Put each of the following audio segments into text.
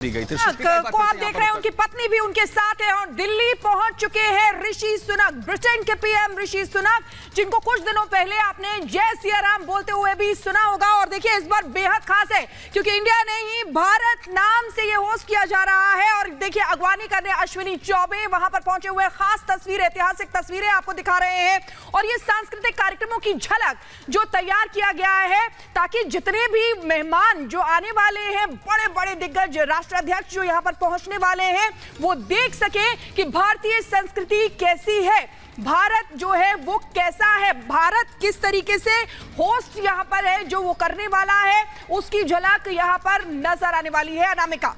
दी गई थी। को आप देख रहे हैं, उनकी पत्नी भी उनके साथ है और दिल्ली पहुंच चुके हैं ऋषि सुनक, ब्रिटेन के पीएम ऋषि सुनक, जिनको कुछ दिनों पहले आपने जय सिया राम बोलते हुए भी सुना होगा। और देखिए इस बार बेहद खास है क्योंकि इंडिया ने ही भारत नाम से ये होस्ट किया जा रहा है। और देखिए अगवानी करने अश्विनी चौबे वहां पर पहुंचे हुए, खास तस्वीरें, ऐतिहासिक तस्वीरें आपको दिखा रहे हैं। और ये सांस्कृतिक कार्यक्रमों की झलक जो तैयार किया गया है ताकि जितने भी मेहमान जो आने वाले हैं, बड़े बड़े दिग्गज राष्ट्राध्यक्ष जो यहां पर पहुंचने वाले हैं, वो देख सके कि भारतीय संस्कृति कैसी है, भारत जो है वो कैसा है, भारत किस तरीके से होस्ट यहां पर है जो वो करने वाला है, उसकी झलक यहां पर नजर आने वाली है। अनामिका,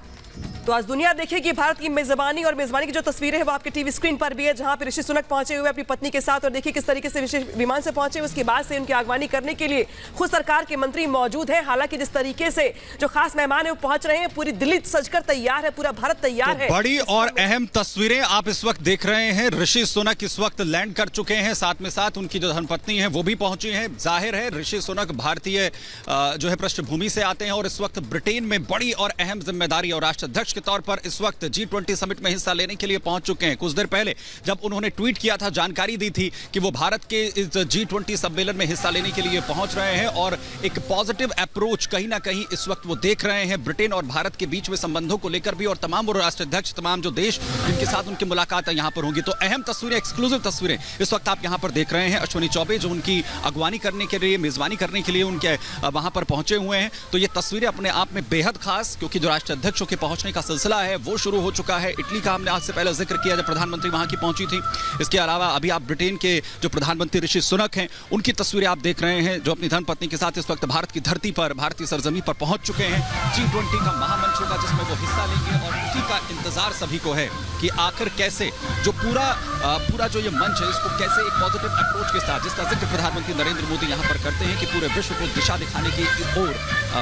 तो आज दुनिया देखेगी भारत की मेजबानी, और मेजबानी की जो तस्वीरें हैं वो आपके टीवी स्क्रीन पर भी है, जहां पर ऋषि सुनक पहुंचे हुए अपनी पत्नी के साथ। और देखिए किस तरीके से विशेष विमान से पहुंचे, उसके बाद से उनकी आगवानी करने के लिए खुद सरकार के मंत्री मौजूद हैं। हालांकि जिस तरीके से जो खास मेहमान है वो पहुंच रहे हैं, पूरी दिल्ली सजकर तैयार है, पूरा भारत तैयार है। बड़ी और अहम तस्वीरें आप इस वक्त देख रहे हैं। ऋषि सुनक इस वक्त लैंड कर चुके हैं, साथ में साथ उनकी जो धर्मपत्नी है वो भी पहुंची है। जाहिर है ऋषि सुनक भारतीय जो है पृष्ठभूमि से आते हैं और इस वक्त ब्रिटेन में बड़ी और अहम जिम्मेदारी और राष्ट्राध्यक्ष के तौर पर इस वक्त G20 समिट में हिस्सा लेने के लिए पहुंच चुके हैं। कुछ देर पहले जब उन्होंने ट्वीट किया था, जानकारी दी थी कि वो भारत के इस G20 सम्मेलन में हिस्सा लेने के लिए पहुंच रहे हैं और एक पॉजिटिव अप्रोच कहीं ना कहीं इस वक्त वो देख रहे हैं ब्रिटेन और भारत के बीच में संबंधों को लेकर भी, और तमाम वो राष्ट्राध्यक्ष, तमाम जो देश जिनके साथ उनकी मुलाकात यहां पर होंगी। तो अहम तस्वीरें, एक्सक्लूसिव तस्वीरें इस वक्त आप यहां पर देख रहे हैं। अश्विनी चौबे जो उनकी अगवानी करने के लिए, मेजबानी करने के लिए उनके वहां पर पहुंचे हुए हैं। तो ये तस्वीरें अपने आप में बेहद खास, क्योंकि जो राष्ट्राध्यक्षों के पहुंचने का सिलसिला है वो शुरू हो चुका है। इटली का हमने आज से पहले जिक्र किया जब प्रधानमंत्री वहां की पहुंची थी। इसके अलावा अभी आप ब्रिटेन के जो प्रधानमंत्री ऋषि सुनक हैं उनकी तस्वीरें आप देख रहे हैं, जो अपनी धर्मपत्नी के साथ इस वक्त भारत की धरती पर, भारतीय सरजमी पर पहुंच चुके हैं। G20 का महामंच होगा जिसमें वो हिस्सा लेंगे और उसी का इंतजार सभी को है कि आखिर कैसे जो पूरा जो ये मंच है इसको कैसे एक पॉजिटिव अप्रोच के साथ, जिसका जिक्र प्रधानमंत्री नरेंद्र मोदी यहां पर करते हैं कि पूरे विश्व को दिशा दिखाने की ओर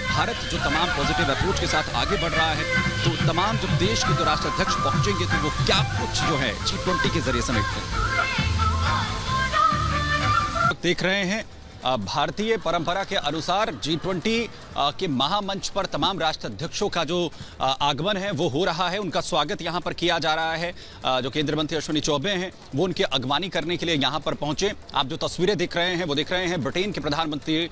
भारत जो तमाम पॉजिटिव अप्रोच के साथ आगे बढ़ रहा है, तो तमाम जो देश के जो राष्ट्राध्यक्ष पहुंचेंगे तो वो क्या कुछ जो है G20 के जरिए समेटते हैं। देख रहे हैं भारतीय परंपरा के अनुसार G20 के महामंच पर तमाम राष्ट्राध्यक्षों का जो आगमन है वो हो रहा है, उनका स्वागत यहां पर किया जा रहा है। जो केंद्रीय मंत्री अश्विनी चौबे हैं वो उनकी अगवानी करने के लिए यहां पर पहुंचे। आप जो तस्वीरें देख रहे हैं वो देख रहे हैं ब्रिटेन के प्रधानमंत्री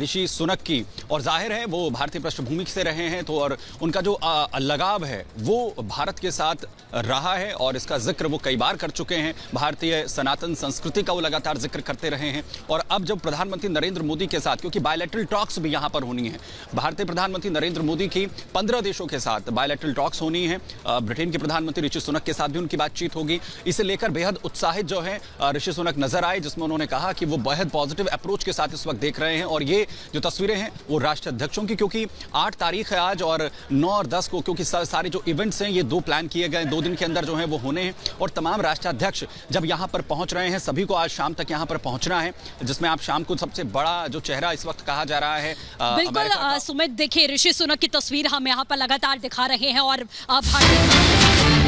ऋषि सुनक की, और जाहिर है वो भारतीय पृष्ठभूमि से रहे हैं तो और उनका जो लगाव है वो भारत के साथ रहा है और इसका जिक्र वो कई बार कर चुके हैं। भारतीय सनातन संस्कृति का वो लगातार जिक्र करते रहे हैं। और अब जब प्रधानमंत्री नरेंद्र मोदी के साथ, क्योंकि बायलैटरल टॉक्स भी यहां पर होनी है, भारतीय प्रधानमंत्री नरेंद्र मोदी की 15 देशों के साथ बायलैटरल टॉक्स होनी है, ब्रिटेन के प्रधानमंत्री ऋषि सुनक के साथ भी उनकी बातचीत होगी। इसे लेकर बेहद उत्साहित जो है ऋषि सुनक नजर आए, जिसमें उन्होंने कहा कि वो बेहद पॉजिटिव अप्रोच के साथ इस वक्त देख रहे हैं। और ये जो तस्वीरें हैं वो राष्ट्राध्यक्षों की, क्योंकि 8 तारीख है आज और 9 और 10 को, क्योंकि सारे जो इवेंट्स हैं ये 2 प्लान किए गए, 2 दिन के अंदर जो है वो होने हैं। और तमाम राष्ट्राध्यक्ष जब यहाँ पर पहुंच रहे हैं, सभी को आज शाम तक यहाँ पर पहुंचना है, जिसमें आप शाम को सबसे बड़ा जो चेहरा इस वक्त कहा जा रहा है। बिल्कुल सुमित, देखिए ऋषि सुनक की तस्वीर हम यहाँ पर लगातार दिखा रहे हैं और भारतीय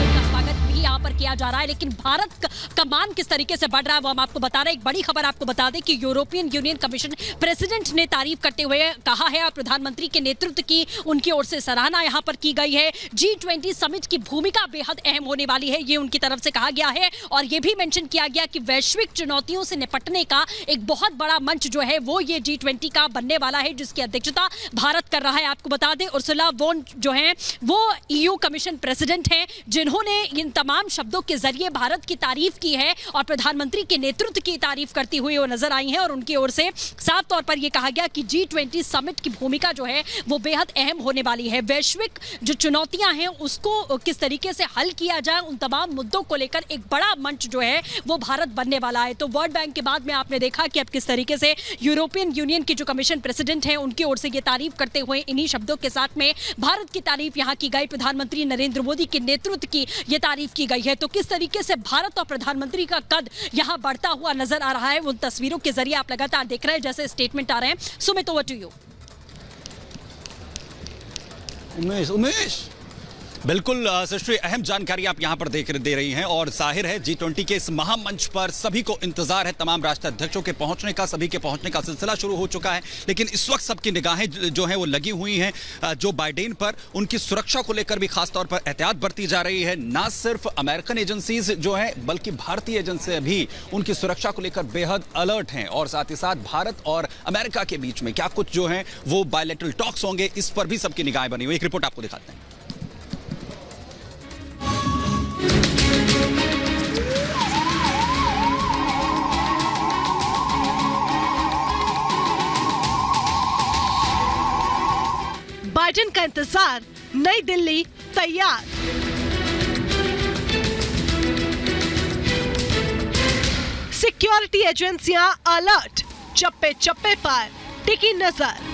का स्वागत भी यहाँ पर किया जा रहा है। लेकिन भारत का मान किस तरीके से बढ़ रहा है वो हम आपको बता रहे हैं। एक बड़ी खबर आपको बता दें कि यूरोपियन यूनियन कमीशन प्रेसिडेंट ने तारीफ करते हुए कहा है और प्रधानमंत्री के नेतृत्व की उनकी ओर से सराहना यहाँ पर की गई है। G20 समिट की भूमिका बेहद अहम होने वाली है, ये उनकी तरफ से कहा गया है। और ये भी मेंशन किया गया कि वैश्विक चुनौतियों से निपटने का एक बहुत बड़ा मंच जो है वो ये G20 का बनने वाला है, जिसकी अध्यक्षता भारत कर रहा है। आपको बता दें उर्सुला वोन जो है वो EU कमीशन प्रेसिडेंट हैं, जिन्होंने इन तमाम शब्दों के जरिए भारत की तारीफ की है और प्रधानमंत्री के नेतृत्व की तारीफ करती हुई वो नजर आई हैं। और उनकी ओर से साफ तौर पर यह कहा गया कि G20 समिट की भूमिका जो है वो बेहद अहम होने वाली है। वैश्विक जो चुनौतियां हैं उसको किस तरीके से हल किया जाए, उन तमाम मुद्दों को लेकर एक बड़ा मंच जो है वो भारत बनने वाला है। तो वर्ल्ड बैंक के बाद में आपने देखा कि अब किस तरीके से यूरोपियन यूनियन की जो कमीशन प्रेसिडेंट हैं उनकी ओर से ये तारीफ करते हुए इन्हीं शब्दों के साथ में भारत की तारीफ यहाँ की गई, प्रधानमंत्री नरेंद्र मोदी के नेतृत्व की ये तारीफ की गई है। तो किस तरीके से भारत और प्रधानमंत्री का कद यहाँ बढ़ता हुआ नजर आ रहा है, उन तस्वीरों के जरिए आप लगातार देख रहे हैं जैसे स्टेटमेंट आ रहे हैं। Sumit, over to you. Umesh बिल्कुल सृष्टि, अहम जानकारी आप यहां पर दे रही हैं और जाहिर है G20 के इस महामंच पर सभी को इंतजार है, तमाम राष्ट्राध्यक्षों के पहुंचने का, सभी के पहुंचने का सिलसिला शुरू हो चुका है। लेकिन इस वक्त सबकी निगाहें जो है वो लगी हुई हैं जो बाइडेन पर, उनकी सुरक्षा को लेकर भी खासतौर पर एहतियात बरती जा रही है। ना सिर्फ अमेरिकन एजेंसीज जो है बल्कि भारतीय एजेंसी भी उनकी सुरक्षा को लेकर बेहद अलर्ट हैं और साथ ही साथ भारत और अमेरिका के बीच में क्या कुछ जो है वो बायलैटरल टॉक्स होंगे, इस पर भी सबकी निगाहें बनी हुई। एक रिपोर्ट आपको दिखाते हैं। बाइडेन का इंतजार, नई दिल्ली तैयार। सिक्योरिटी एजेंसियां अलर्ट, चप्पे चप्पे पर टिकी नजर।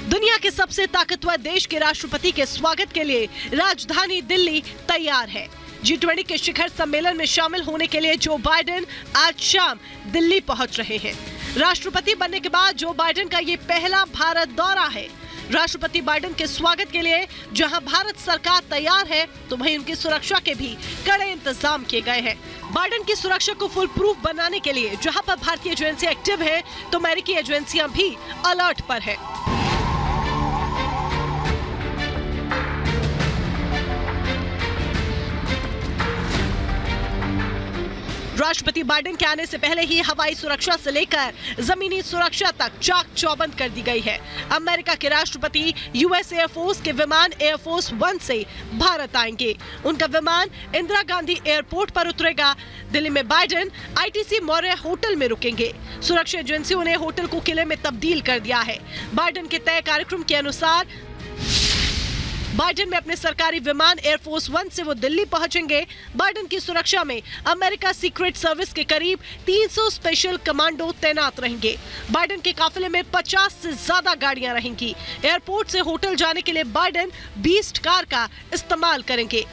दुनिया के सबसे ताकतवर देश के राष्ट्रपति के स्वागत के लिए राजधानी दिल्ली तैयार है। G20 के शिखर सम्मेलन में शामिल होने के लिए जो बाइडेन आज शाम दिल्ली पहुंच रहे हैं। राष्ट्रपति बनने के बाद जो बाइडेन का ये पहला भारत दौरा है। राष्ट्रपति बाइडेन के स्वागत के लिए जहां भारत सरकार तैयार है, तो वहीं उनकी सुरक्षा के भी कड़े इंतजाम किए गए हैं। बाइडेन की सुरक्षा को फुल प्रूफ बनाने के लिए जहां पर भारतीय एजेंसियां एक्टिव है, तो अमेरिकी एजेंसियां भी अलर्ट पर है। राष्ट्रपति बाइडेन के आने से पहले ही हवाई सुरक्षा से लेकर जमीनी सुरक्षा तक चाक चौबंद कर दी गई है। अमेरिका के राष्ट्रपति यूएस एयरफोर्स के विमान एयरफोर्स 1 से भारत आएंगे। उनका विमान इंदिरा गांधी एयरपोर्ट पर उतरेगा। दिल्ली में बाइडेन आईटीसी मौर्य होटल में रुकेंगे। सुरक्षा एजेंसियों ने होटल को किले में तब्दील कर दिया है। बाइडेन के तय कार्यक्रम के अनुसार बाइडेन में अपने सरकारी विमान एयरफोर्स 1 से वो दिल्ली पहुंचेंगे। बाइडेन की सुरक्षा में अमेरिका सीक्रेट सर्विस के करीब 300 स्पेशल कमांडो तैनात रहेंगे। बाइडेन के काफिले में 50 से ज्यादा गाड़ियां रहेंगी। एयरपोर्ट से होटल जाने के लिए बाइडेन बीस्ट कार का इस्तेमाल करेंगे।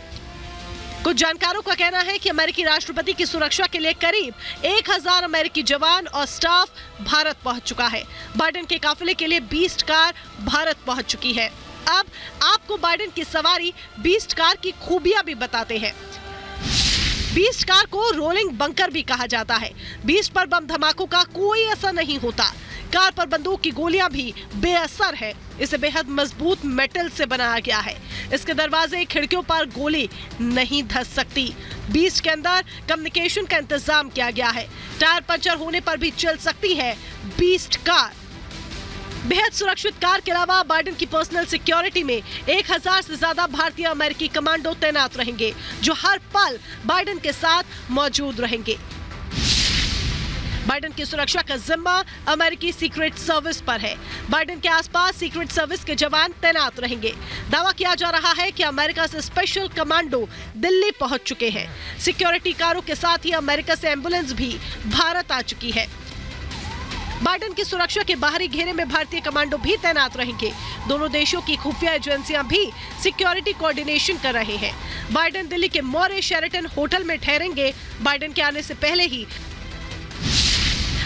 कुछ जानकारों का कहना है कि अमेरिकी राष्ट्रपति की सुरक्षा के लिए करीब 1000 अमेरिकी जवान और स्टाफ भारत पहुंच चुका है। बाइडेन के काफिले के लिए बीस्ट कार भारत पहुंच चुकी है। अब आपको बाइडेन की सवारी बीस्ट कार की खूबियां भी बताते हैं। बीस्ट कार को रोलिंग बंकर भी कहा जाता है। बीस्ट पर बम धमाकों का कोई असर नहीं होता। कार पर बंदूक की गोलियां भी बेअसर है। इसे बेहद मजबूत मेटल से बनाया गया है। इसके दरवाजे खिड़कियों पर गोली नहीं धस सकती। बीस्ट के अंदर कम्युनिकेशन का इंतजाम किया गया है। टायर पंचर होने पर भी चल सकती है बीस्ट कार। बेहद सुरक्षित कार के अलावा बाइडेन की पर्सनल सिक्योरिटी में 1000 से ज्यादा भारतीय अमेरिकी कमांडो तैनात रहेंगे, जो हर पल बाइडेन के साथ मौजूद रहेंगे। बाइडेन की सुरक्षा का जिम्मा अमेरिकी सीक्रेट सर्विस पर है। बाइडेन के आसपास सीक्रेट सर्विस के जवान तैनात रहेंगे। दावा किया जा रहा है कि अमेरिका से स्पेशल कमांडो दिल्ली पहुंच चुके हैं। सिक्योरिटी कारों के साथ ही अमेरिका से एम्बुलेंस भी भारत आ चुकी है। बाइडेन की सुरक्षा के बाहरी घेरे में भारतीय कमांडो भी तैनात रहेंगे। दोनों देशों की खुफिया एजेंसियां भी सिक्योरिटी कोऑर्डिनेशन कर रहे हैं। बाइडेन दिल्ली के मौर्य शेरेटन होटल में ठहरेंगे। बाइडेन के आने से पहले ही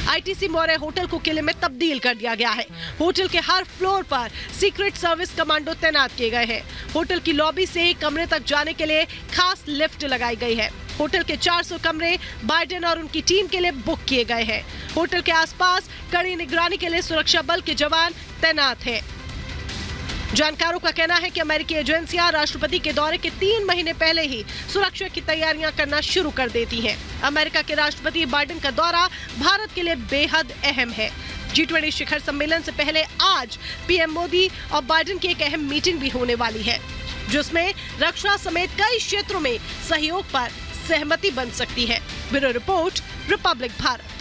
आईटीसी मौर्य होटल को किले में तब्दील कर दिया गया है। होटल के हर फ्लोर पर सीक्रेट सर्विस कमांडो तैनात किए गए हैं। होटल की लॉबी से कमरे तक जाने के लिए खास लिफ्ट लगाई गई है। होटल के 400 कमरे बाइडेन और उनकी टीम के लिए बुक किए गए हैं। होटल के आसपास कड़ी निगरानी के लिए सुरक्षा बल के जवान तैनात हैं। जानकारों का कहना है कि अमेरिकी एजेंसियां राष्ट्रपति के दौरे के 3 महीने पहले ही सुरक्षा की तैयारियां करना शुरू कर देती हैं। अमेरिका के राष्ट्रपति बाइडेन का दौरा भारत के लिए बेहद अहम है। G20 शिखर सम्मेलन से पहले आज पीएम मोदी और बाइडेन की एक अहम मीटिंग भी होने वाली है, जिसमें रक्षा समेत कई क्षेत्रों में सहयोग पर सहमति बन सकती है। Bureau report, Republic Bharat.